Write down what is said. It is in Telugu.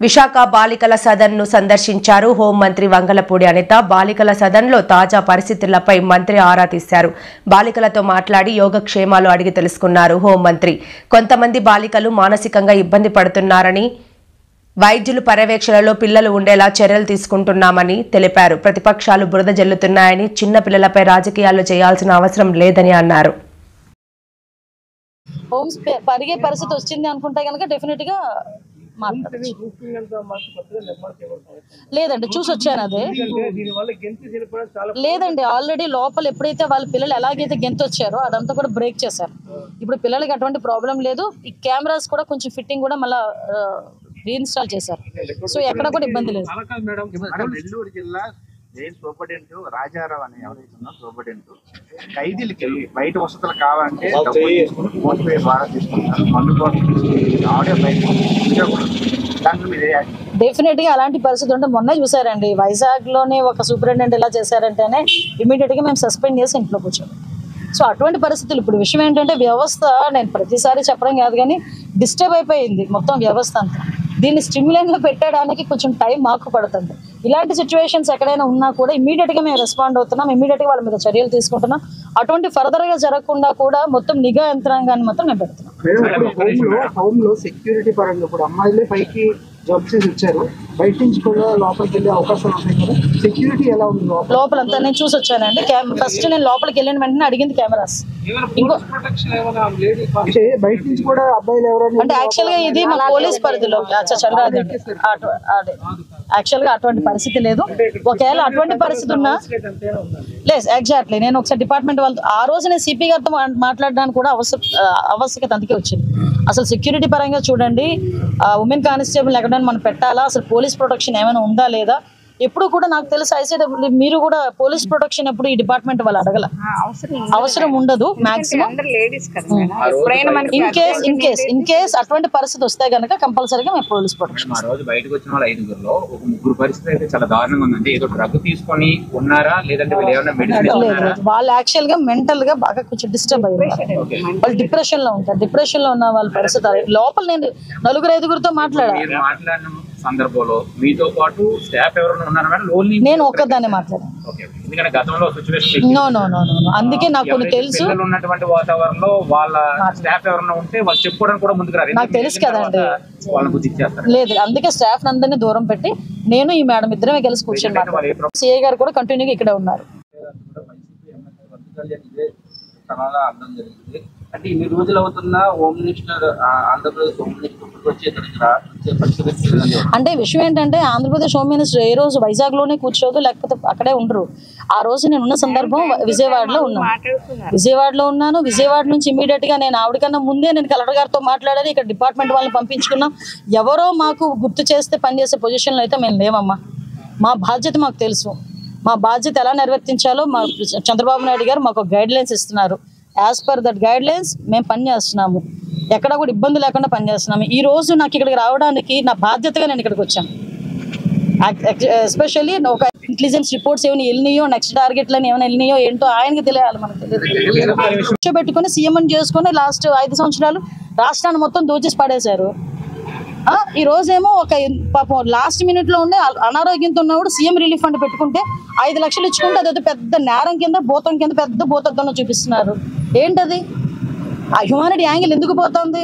విశాఖ బాలికల సదన్ను సందర్శించారు హోంమంత్రి వంగలపూడి అనిత. బాలికల సదన్లో తాజా పరిస్థితులపై మంత్రి ఆరా తీశారు. బాలికలతో మాట్లాడి యోగక్షేమాలు అడిగి తెలుసుకున్నారు హోంమంత్రి. కొంతమంది బాలికలు మానసికంగా ఇబ్బంది పడుతున్నారని, వైద్యులు పర్యవేక్షణలో పిల్లలు ఉండేలా చర్యలు తీసుకుంటున్నామని తెలిపారు. ప్రతిపక్షాలు బురద జల్లుతున్నాయని, చిన్న పిల్లలపై రాజకీయాలు చేయాల్సిన అవసరం లేదని అన్నారు. హోమ్స్ పరిగే పరిస్థితి వచ్చింది అనుకుంటే కనుక డెఫినెట్ గా లేదండి, చూసి వచ్చాను. అదే లేదండి, ఆల్రెడీ లోపల ఎప్పుడైతే వాళ్ళ పిల్లలు ఎలాగైతే గెంతు వచ్చారో అదంతా కూడా బ్రేక్ చేశారు. ఇప్పుడు పిల్లలకి అటువంటి ప్రాబ్లం లేదు. ఈ కెమెరాస్ కూడా కొంచెం ఫిట్టింగ్ కూడా మళ్ళీ రీఇన్స్టాల్ చేశారు. సో ఎక్కడ కూడా ఇబ్బంది లేదు. నెల్లూరు జిల్లా జైలు సూపరింటెండెంట్ రాజారావు అని ఎవరైతే సూపరింటెండెంట్ ఖైదీలకి బయట వసతులు కావాలంటే ఫోన్ పే ద్వారా తీసుకుంటారు. డెఫినెట్ గా అలాంటి పరిస్థితి ఉంటే మొన్న చూసారండి, వైజాగ్ లోనే ఒక సూపరింటెండెంట్ ఎలా చేశారంటేనే ఇమీడియట్ గా మేము సస్పెండ్ చేసి ఇంట్లో కూర్చోం. సో అటువంటి పరిస్థితులు. ఇప్పుడు విషయం ఏంటంటే వ్యవస్థ, నేను ప్రతిసారి చెప్పడం కాదు కానీ డిస్టర్బ్ అయిపోయింది మొత్తం వ్యవస్థ అంతా. దీన్ని స్టిమ్యులేట్ లో పెట్టడానికి కొంచెం టైం మాకు పడుతుంది. ఇలాంటి సిచ్యువేషన్స్ ఎక్కడైనా ఉన్నా కూడా ఇమీడియట్ గా మేము రెస్పాండ్ అవుతున్నాం, ఇమీడియట్ గా వాళ్ళ మీద చర్యలు తీసుకుంటున్నాం. అటువంటి ఫర్దర్ గా జరగకుండా కూడా మొత్తం నిఘా యంత్రాంగాన్ని మాత్రం మేము పెడుతున్నాం. సెక్యూరిటీ పరంగా ఇప్పుడు అమ్మాయిలే పైకి జాబ్ చేసి వచ్చారు, బయట నుంచి కూడా లోపలికి వెళ్ళే అవకాశాలు ఉంటాయి కదా, సెక్యూరిటీ ఎలా ఉంది లోపలంతా? నేను చూసి వచ్చానండి. ఫస్ట్ నేను లోపలికి వెళ్ళిన వెంటనే అడిగింది కెమెరాస్. ఇంకో బయట నుంచి కూడా అబ్బాయిలు ఎవరైనా అంటే యాక్చువల్ గా ఇది మా పోలీస్ పరిధిలో చంద్రాది యాక్చువల్ గా అటువంటి పరిస్థితి లేదు. ఒకవేళ అటువంటి పరిస్థితి ఉన్నా లేదు. ఎగ్జాక్ట్లీ నేను ఒకసారి డిపార్ట్మెంట్ వాళ్ళతో ఆ రోజు నేను సిపి గారితో మాట్లాడడానికి కూడా ఆవశ్యకత అందుకే వచ్చింది. అసలు సెక్యూరిటీ పరంగా చూడండి, ఉమెన్ కానిస్టేబుల్ ఎక్కడ మనం పెట్టాలా, అసలు పోలీస్ ప్రొటెక్షన్ ఏమైనా ఉందా లేదా. ఎప్పుడు కూడా నాకు తెలుసు ఐసీడబ్ల్యూ మీరు కూడా పోలీస్ ప్రొటెక్షన్ ఎప్పుడు ఈ డిపార్ట్మెంట్ వాళ్ళు అడగల, అవసరం ఉండదు మాక్సిమం. ఇన్ కేస్ అటువంటి పరిస్థితి వస్తే గనక కంపల్సరీగా మేము పోలీస్ ప్రొటెక్షన్. బయటకు వచ్చిన వాళ్ళు 5గురిలో ఒక 3 పరిస్థితి అయితే చాలా దారుణంగా ఉందండి. ఏదో డ్రగ్ తీసుకొని ఉన్నారా లేదంటే వాళ్ళు యాక్చువల్ గా మెంటల్ గా బాగా కొంచెం డిస్టర్బ్ అయ్యారు. వాళ్ళు డిప్రెషన్ లో ఉంటారు. డిప్రెషన్ లో ఉన్న వాళ్ళ పరిస్థితి లోపల నేను 4-5గురితో మాట్లాడాను సందర్భంలో మీతో పాటు స్టాఫ్ ఎవరైనా ఉన్నారా మేడం? నేను ఒక్కదాన్ని మాట్లాడాను. ఎందుకంటే గతంలో సిచువేషన్ అందుకే నాకు తెలుసు. ఉన్నటువంటి వాతావరణంలో వాళ్ళ స్టాఫ్ ఎవరైనా ఉంటే వాళ్ళు చెప్పుకోవడానికి కూడా ముందుకు రారు. నాకు తెలుసు కదండి, వాళ్ళని బుద్ధి ఇచ్చేస్తారు. లేదు, అందుకే స్టాఫ్ అందరినీ దూరం పెట్టి నేను ఈ మేడం ఇద్దరమే కలిసి కూర్చొని సిఐ గారు కూడా కంటిన్యూగా ఇక్కడే ఉన్నారు. అంటే ఇన్ని రోజులు అవుతున్నా home minister Andhra Pradesh home minister అంటే విషయం ఏంటంటే ఆంధ్రప్రదేశ్ హోమ్ మినిస్టర్ ఏ రోజు వైజాగ్ లోనే కూర్చోదు, లేకపోతే అక్కడే ఉండరు. ఆ రోజు నేను ఉన్న సందర్భం విజయవాడలో ఉన్నాను. విజయవాడ నుంచి ఇమీడియట్ గా నేను ఆవిడకన్నా ముందే నేను కలెక్టర్ గారితో మాట్లాడాను. ఇక్కడ డిపార్ట్మెంట్ వాళ్ళని పంపించుకున్నాం. ఎవరో మాకు గుర్తు చేస్తే పనిచేసే పొజిషన్లో అయితే మేము లేవమ్మా. మా బాధ్యత మాకు తెలుసు. మా బాధ్యత ఎలా నిర్వర్తించాలో మా చంద్రబాబు నాయుడు గారు మాకు గైడ్ లైన్స్ ఇస్తున్నారు. As per that guide lines మేము పనిచేస్తున్నాము. ఎక్కడ కూడా ఇబ్బంది లేకుండా పనిచేస్తున్నాము. ఈ రోజు నాకు ఇక్కడికి రావడానికి నా బాధ్యతగా నేను ఇక్కడికి వచ్చాను. ఎస్పెషల్లీ ఒక ఇంటెలిజెన్స్ రిపోర్ట్స్ ఏమైనా వెళ్ళినాయో, నెక్స్ట్ టార్గెట్లని ఏమైనా వెళ్ళినాయో ఏంటో ఆయనకి తెలియాలి, మనకు తెలియదు. కూర్చోబెట్టుకుని సీఎం చేసుకుని లాస్ట్ 5 సంవత్సరాలు రాష్ట్రాన్ని మొత్తం దోచేసి పడేశారు. ఈ రోజేమో ఒక పాపం లాస్ట్ మినిట్ లో ఉండే అనారోగ్యంతో ఉన్నప్పుడు సీఎం రిలీఫ్ ఫండ్ పెట్టుకుంటే 5 లక్షలు ఇచ్చుకుంటే అదే పెద్ద నేరం కింద భూతం కింద పెద్ద భూతత్వంలో చూపిస్తున్నారు. ఏంటది? ఆ హ్యూమానిటీ యాంగిల్ ఎందుకు పోతుంది?